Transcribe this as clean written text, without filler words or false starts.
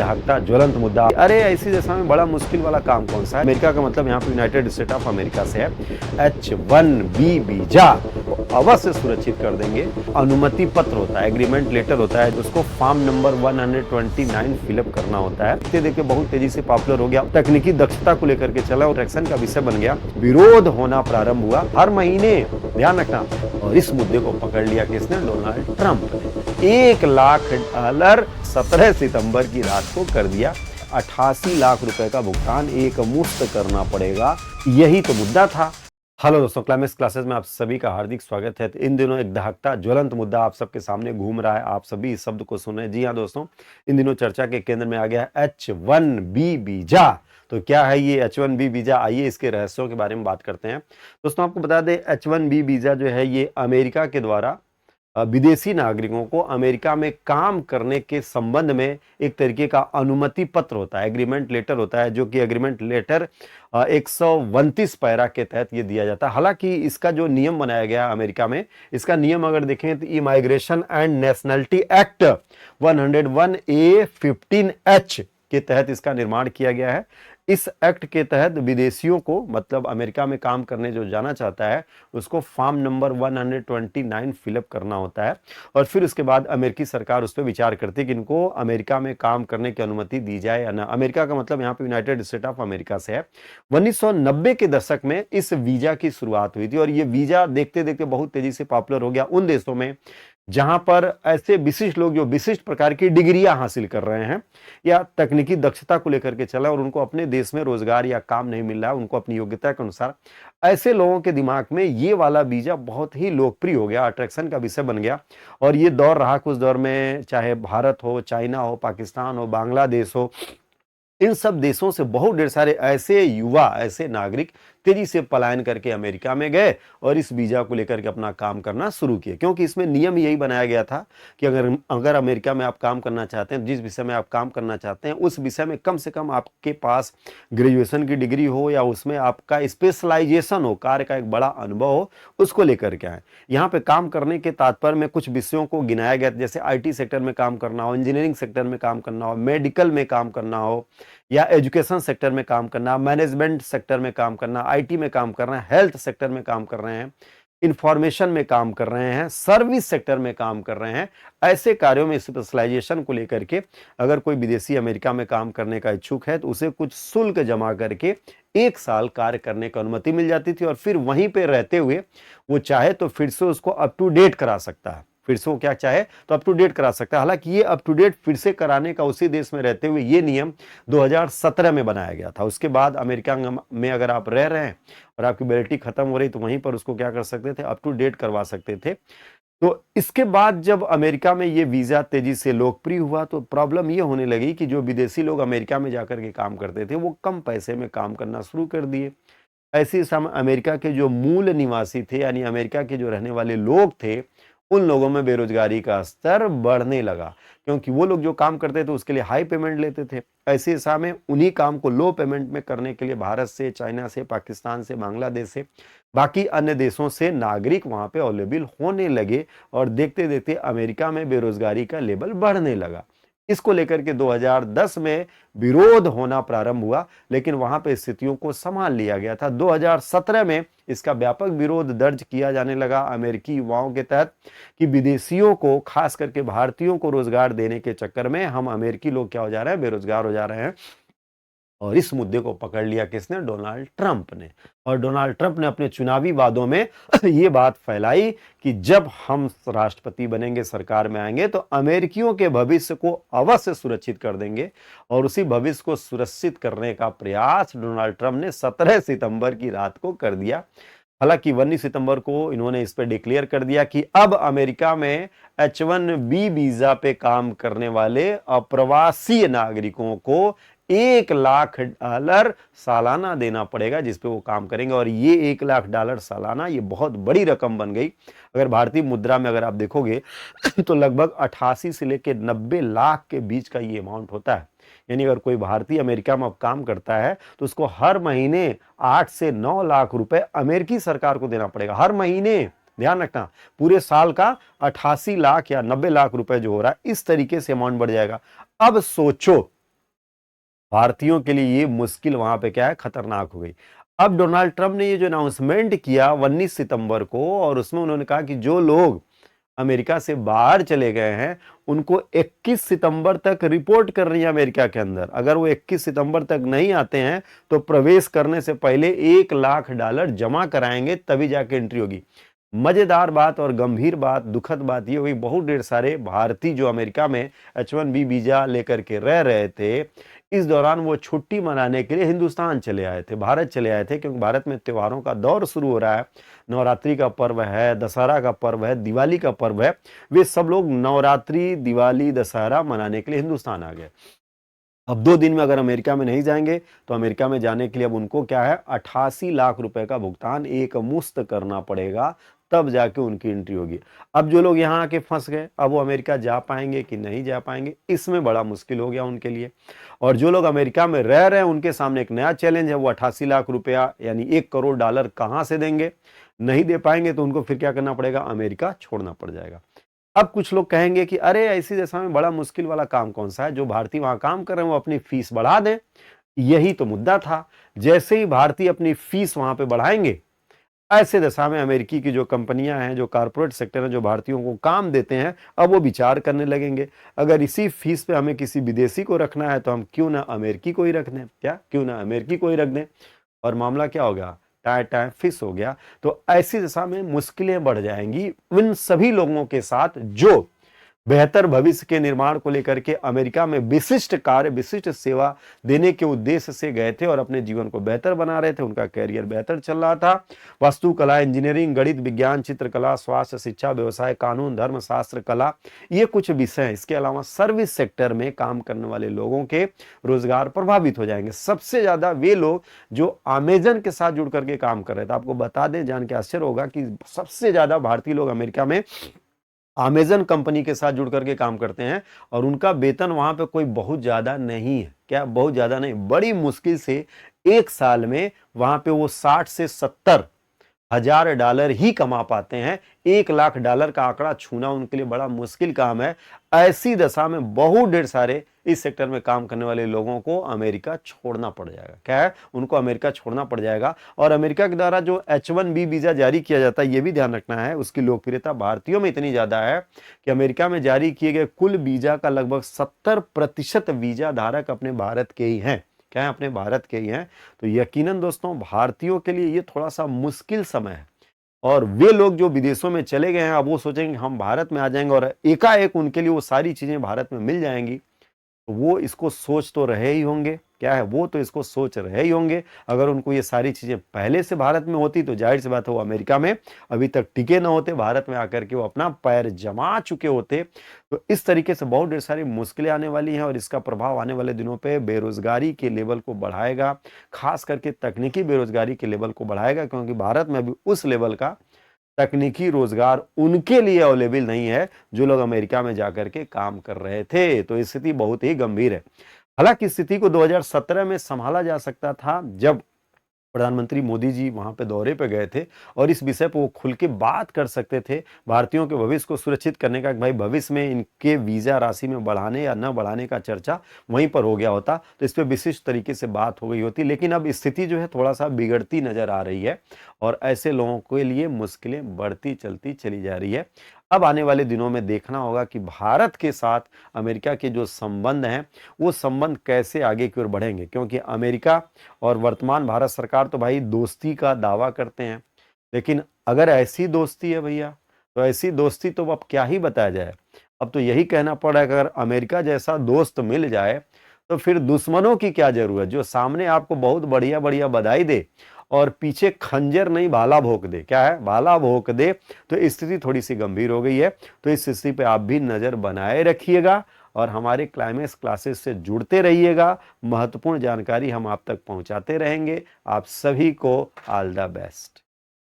दहकता ज्वलंत मुद्दा। अरे ऐसी दशा में बड़ा मुश्किल वाला काम कौन सा है? अमेरिका का मतलब यहाँ पे यूनाइटेड स्टेट ऑफ अमेरिका से है। H1B वीजा अवश्य सुरक्षित कर देंगे। अनुमति पत्र होता है, एग्रीमेंट लेटर होता है, उसको फॉर्म नंबर 129 फिलअप करना होता है। देखिए बहुत तेजी से पॉपुलर हो गया, तकनीकी दक्षता को लेकर के चला और ट्रैक्शन का विषय बन गया। विरोध होना प्रारंभ हुआ हर महीने, ध्यान रखना। और इस मुद्दे को पकड़ लिया किसने? डोनाल्ड ट्रंप ने। $1 लाख 17 सितंबर की रात को कर दिया। 88 लाख रुपए का भुगतान एक मुश्त करना पड़ेगा, यही तो मुद्दा था। हेलो दोस्तों, क्लाइमेक्स क्लासेस में आप सभी का हार्दिक स्वागत है। इन दिनों एक दहकता ज्वलंत मुद्दा आप सबके सामने घूम रहा है, आप सभी इस शब्द को सुन रहे हैं। जी हाँ दोस्तों, इन दिनों चर्चा के केंद्र में आ गया है H1B वीजा। तो क्या है ये H1B वीजा? आइए इसके रहस्यों के बारे में बात करते हैं। दोस्तों आपको बता दें, H1B वीजा जो है ये अमेरिका के द्वारा विदेशी नागरिकों को अमेरिका में काम करने के संबंध में एक तरीके का अनुमति पत्र होता है, एग्रीमेंट लेटर होता है, जो कि एग्रीमेंट लेटर 129 पैरा के तहत ये दिया जाता है। हालांकि इसका जो नियम बनाया गया अमेरिका में, इसका नियम अगर देखें तो immigration and nationality act 101A15H के तहत इसका निर्माण किया गया है। इस एक्ट के तहत विदेशियों को, मतलब अमेरिका में काम करने जो जाना चाहता है, उसको फॉर्म नंबर 129 फिलअप करना होता है और फिर उसके बाद अमेरिकी सरकार उस पर विचार करती है कि इनको अमेरिका में काम करने की अनुमति दी जाए या ना। अमेरिका का मतलब यहाँ पे यूनाइटेड स्टेट ऑफ अमेरिका से है। 1990 के दशक में इस वीजा की शुरुआत हुई थी और ये वीजा देखते देखते बहुत तेजी से पॉपुलर हो गया उन देशों में जहां पर ऐसे विशिष्ट लोग जो विशिष्ट प्रकार की डिग्रियां हासिल कर रहे हैं या तकनीकी दक्षता को लेकर के चला और उनको अपने देश में रोजगार या काम नहीं मिल रहा है, उनको अपनी योग्यता के अनुसार, ऐसे लोगों के दिमाग में ये वाला वीजा बहुत ही लोकप्रिय हो गया, अट्रैक्शन का विषय बन गया। और ये दौर रहा कुछ दौर में, चाहे भारत हो, चाइना हो, पाकिस्तान हो, बांग्लादेश हो, इन सब देशों से बहुत ढेर सारे ऐसे युवा, ऐसे नागरिक तेजी से पलायन करके अमेरिका में गए और इस वीजा को लेकर के अपना काम करना शुरू किए, क्योंकि इसमें नियम यही बनाया गया था कि अगर अमेरिका में आप काम करना चाहते हैं, जिस विषय में आप काम करना चाहते हैं उस विषय में कम से कम आपके पास ग्रेजुएशन की डिग्री हो या उसमें आपका स्पेशलाइजेशन हो, कार्य का एक बड़ा अनुभव हो, उसको लेकर के आए। यहाँ पे काम करने के तात्पर्य में कुछ विषयों को गिनाया गया, जैसे IT सेक्टर में काम करना हो, इंजीनियरिंग सेक्टर में काम करना हो, मेडिकल में काम करना हो या एजुकेशन सेक्टर में काम करना, मैनेजमेंट सेक्टर में काम करना, IT में काम कर रहे हैं, हेल्थ सेक्टर में काम कर रहे हैं, इंफॉर्मेशन में काम कर रहे हैं, सर्विस सेक्टर में काम कर रहे हैं। ऐसे कार्यों में स्पेशलाइजेशन को लेकर के अगर कोई विदेशी अमेरिका में काम करने का इच्छुक है तो उसे कुछ शुल्क जमा करके 1 साल कार्य करने की अनुमति मिल जाती थी और फिर वहीं पे रहते हुए वो चाहे तो फिर से उसको अप टू डेट करा सकता है, फिर से वो क्या चाहे तो अप टू डेट करा सकता है। हालांकि ये अप टू डेट फिर से कराने का उसी देश में रहते हुए ये नियम 2017 में बनाया गया था। उसके बाद अमेरिका में अगर आप रह रहे हैं और आपकी वैलिडिटी खत्म हो रही तो वहीं पर उसको क्या कर सकते थे, अप टू डेट करवा सकते थे। तो इसके बाद जब अमेरिका में ये वीजा तेजी से लोकप्रिय हुआ तो प्रॉब्लम ये होने लगी कि जो विदेशी लोग अमेरिका में जाकर के काम करते थे वो कम पैसे में काम करना शुरू कर दिए। ऐसे समय अमेरिका के जो मूल निवासी थे, यानी अमेरिका के जो रहने वाले लोग थे, उन लोगों में बेरोजगारी का स्तर बढ़ने लगा, क्योंकि वो लोग जो काम करते थे उसके लिए हाई पेमेंट लेते थे। ऐसे समय उन्हीं काम को लो पेमेंट में करने के लिए भारत से, चाइना से, पाकिस्तान से, बांग्लादेश से, बाकी अन्य देशों से नागरिक वहां पे अवेलेबल होने लगे और देखते देखते अमेरिका में बेरोजगारी का लेवल बढ़ने लगा। इसको लेकर के 2010 में विरोध होना प्रारंभ हुआ, लेकिन वहां पे स्थितियों को संभाल लिया गया था। 2017 में इसका व्यापक विरोध दर्ज किया जाने लगा अमेरिकी युवाओं के तहत कि विदेशियों को, खास करके भारतीयों को रोजगार देने के चक्कर में हम अमेरिकी लोग क्या हो जा रहे हैं, बेरोजगार हो जा रहे हैं। और इस मुद्दे को पकड़ लिया किसने? डोनाल्ड ट्रंप ने। और डोनाल्ड ट्रंप ने अपने चुनावी वादों में ये बात फैलाई कि जब हम राष्ट्रपति बनेंगे, सरकार में आएंगे, तो अमेरिकियों के भविष्य को अवश्य सुरक्षित कर देंगे। और उसी भविष्य को सुरक्षित करने का प्रयास डोनाल्ड ट्रंप ने 17 सितंबर की रात को कर दिया। हालांकि 19 सितंबर को इन्होंने इस पर डिक्लेयर कर दिया कि अब अमेरिका में H1B वीजा पे काम करने वाले अप्रवासी नागरिकों को $1 लाख सालाना देना पड़ेगा जिस पे वो काम करेंगे। और ये $1 लाख सालाना, ये बहुत बड़ी रकम बन गई। अगर भारतीय मुद्रा में अगर आप देखोगे तो लगभग 88 से लेकर 90 लाख के बीच का ये अमाउंट होता है। यानी अगर कोई भारतीय अमेरिका में अब काम करता है तो उसको हर महीने 8 से 9 लाख रुपए अमेरिकी सरकार को देना पड़ेगा, हर महीने। ध्यान रखना, पूरे साल का 88 लाख या 90 लाख रुपए जो हो रहा है, इस तरीके से अमाउंट बढ़ जाएगा। अब सोचो भारतीयों के लिए ये मुश्किल वहां पे क्या है, खतरनाक हो गई। अब डोनाल्ड ट्रंप ने ये जो अनाउंसमेंट किया 19 सितंबर को, और उसमें उन्होंने कहा कि जो लोग अमेरिका से बाहर चले गए हैं उनको 21 सितंबर तक रिपोर्ट करनी है अमेरिका के अंदर। अगर वो 21 सितंबर तक नहीं आते हैं तो प्रवेश करने से पहले $1 लाख जमा कराएंगे, तभी जाके एंट्री होगी। मजेदार बात और गंभीर बात, दुखद बात ये हुई, बहुत ढेर सारे भारतीय जो अमेरिका में H1B वीजा लेकर के रह रहे थे, इस दौरान वो छुट्टी मनाने के लिए हिंदुस्तान चले आए थे, भारत चले आए थे, क्योंकि भारत में त्योहारों का दौर शुरू हो रहा है। नवरात्रि का पर्व है, दशहरा का पर्व है, दिवाली का पर्व है। वे सब लोग नवरात्रि, दिवाली, दशहरा मनाने के लिए हिंदुस्तान आ गए। अब 2 दिन में अगर अमेरिका में नहीं जाएंगे तो अमेरिका में जाने के लिए अब उनको क्या है, 88 लाख रुपए का भुगतान एक मुश्त करना पड़ेगा, तब जाके उनकी एंट्री होगी। अब जो लोग यहाँ आके फंस गए, अब वो अमेरिका जा पाएंगे कि नहीं जा पाएंगे, इसमें बड़ा मुश्किल हो गया उनके लिए। और जो लोग अमेरिका में रह रहे हैं उनके सामने एक नया चैलेंज है, वो 88 लाख रुपया यानी $1 करोड़ कहाँ से देंगे। नहीं दे पाएंगे तो उनको फिर क्या करना पड़ेगा, अमेरिका छोड़ना पड़ जाएगा। अब कुछ लोग कहेंगे कि अरे ऐसी दशा में बड़ा मुश्किल वाला काम कौन सा है, जो भारतीय वहां काम कर रहे हैं वो अपनी फीस बढ़ा दें। यही तो मुद्दा था। जैसे ही भारतीय अपनी फीस वहां पे बढ़ाएंगे, ऐसे दशा में अमेरिकी की जो कंपनियां हैं, जो कारपोरेट सेक्टर है, जो भारतीयों को काम देते हैं, अब वो विचार करने लगेंगे, अगर इसी फीस पे हमें किसी विदेशी को रखना है तो हम क्यों ना अमेरिकी को ही रख दें, क्या क्यों ना अमेरिकी को ही रख दें। और मामला क्या हो गया, टाय टाय फिस हो गया। तो ऐसी दशा में मुश्किलें बढ़ जाएंगी उन सभी लोगों के साथ जो बेहतर भविष्य के निर्माण को लेकर के अमेरिका में विशिष्ट कार्य, विशिष्ट सेवा देने के उद्देश्य से गए थे और अपने जीवन को बेहतर बना रहे थे, उनका कैरियर बेहतर चल रहा था। वास्तुकला, इंजीनियरिंग, गणित, विज्ञान, चित्रकला, स्वास्थ्य, शिक्षा, व्यवसाय, कानून, धर्मशास्त्र, कला, ये कुछ विषय हैं। इसके अलावा सर्विस सेक्टर में काम करने वाले लोगों के रोजगार प्रभावित हो जाएंगे। सबसे ज्यादा वे लोग जो अमेजन के साथ जुड़ करके काम कर रहे थे। आपको बता दें, जान के आश्चर्य होगा कि सबसे ज्यादा भारतीय लोग अमेरिका में अमेजन कंपनी के साथ जुड़ करके काम करते हैं, और उनका वेतन वहां पे कोई बहुत ज्यादा नहीं है। क्या बहुत ज्यादा नहीं, बड़ी मुश्किल से एक साल में वहां पे वो 60 से 70 हजार डॉलर ही कमा पाते हैं। $1 लाख का आंकड़ा छूना उनके लिए बड़ा मुश्किल काम है। ऐसी दशा में बहुत ढेर सारे इस सेक्टर में काम करने वाले लोगों को अमेरिका छोड़ना पड़ जाएगा। क्या है, उनको अमेरिका छोड़ना पड़ जाएगा। और अमेरिका के द्वारा जो H1B वीजा जारी किया जाता है, यह भी ध्यान रखना है, उसकी लोकप्रियता भारतीयों में इतनी ज्यादा है कि अमेरिका में जारी किए गए कुल वीजा का लगभग 70% वीजा धारक अपने भारत के ही हैं। क्या है, अपने भारत के ही हैं। तो यकीनन दोस्तों, भारतीयों के लिए ये थोड़ा सा मुश्किल समय है। और वे लोग जो विदेशों में चले गए हैं, अब वो सोचेंगे हम भारत में आ जाएंगे और एकाएक उनके लिए वो सारी चीजें भारत में मिल जाएंगी। तो वो इसको सोच तो रहे ही होंगे। क्या है, वो तो इसको सोच रहे ही होंगे। अगर उनको ये सारी चीजें पहले से भारत में होती तो जाहिर सी बात है वो अमेरिका में अभी तक टिके ना होते, भारत में आकर के वो अपना पैर जमा चुके होते। तो इस तरीके से बहुत ढेर सारी मुश्किलें आने वाली हैं, और इसका प्रभाव आने वाले दिनों पे बेरोजगारी के लेवल को बढ़ाएगा, खास करके तकनीकी बेरोजगारी के लेवल को बढ़ाएगा, क्योंकि भारत में अभी उस लेवल का तकनीकी रोजगार उनके लिए अवेलेबल नहीं है जो लोग अमेरिका में जाकर के काम कर रहे थे। तो स्थिति बहुत ही गंभीर है। हालांकि स्थिति को 2017 में संभाला जा सकता था, जब प्रधानमंत्री मोदी जी वहां पे दौरे पे गए थे और इस विषय पर वो खुल के बात कर सकते थे, भारतीयों के भविष्य को सुरक्षित करने का, भाई भविष्य में इनके वीजा राशि में बढ़ाने या न बढ़ाने का चर्चा वहीं पर हो गया होता, तो इस पर विशिष्ट तरीके से बात हो गई होती। लेकिन अब स्थिति जो है थोड़ा सा बिगड़ती नजर आ रही है, और ऐसे लोगों के लिए मुश्किलें बढ़ती चलती चली जा रही है। अब आने वाले दिनों में देखना होगा कि भारत के साथ अमेरिका के जो संबंध हैं वो संबंध कैसे आगे की ओर बढ़ेंगे, क्योंकि अमेरिका और वर्तमान भारत सरकार तो भाई दोस्ती का दावा करते हैं। लेकिन अगर ऐसी दोस्ती है भैया, तो ऐसी दोस्ती तो अब क्या ही बताया जाए। अब तो यही कहना पड़ रहा है कि अगर अमेरिका जैसा दोस्त मिल जाए तो फिर दुश्मनों की क्या जरूरत, जो सामने आपको बहुत बढ़िया बढ़िया बधाई दे और पीछे खंजर नहीं भाला भोंक दे। क्या है, भाला भोंक दे। तो स्थिति थोड़ी सी गंभीर हो गई है। तो इस स्थिति पे आप भी नजर बनाए रखिएगा और हमारे क्लाइमेक्स क्लासेस से जुड़ते रहिएगा। महत्वपूर्ण जानकारी हम आप तक पहुंचाते रहेंगे। आप सभी को ऑल द बेस्ट।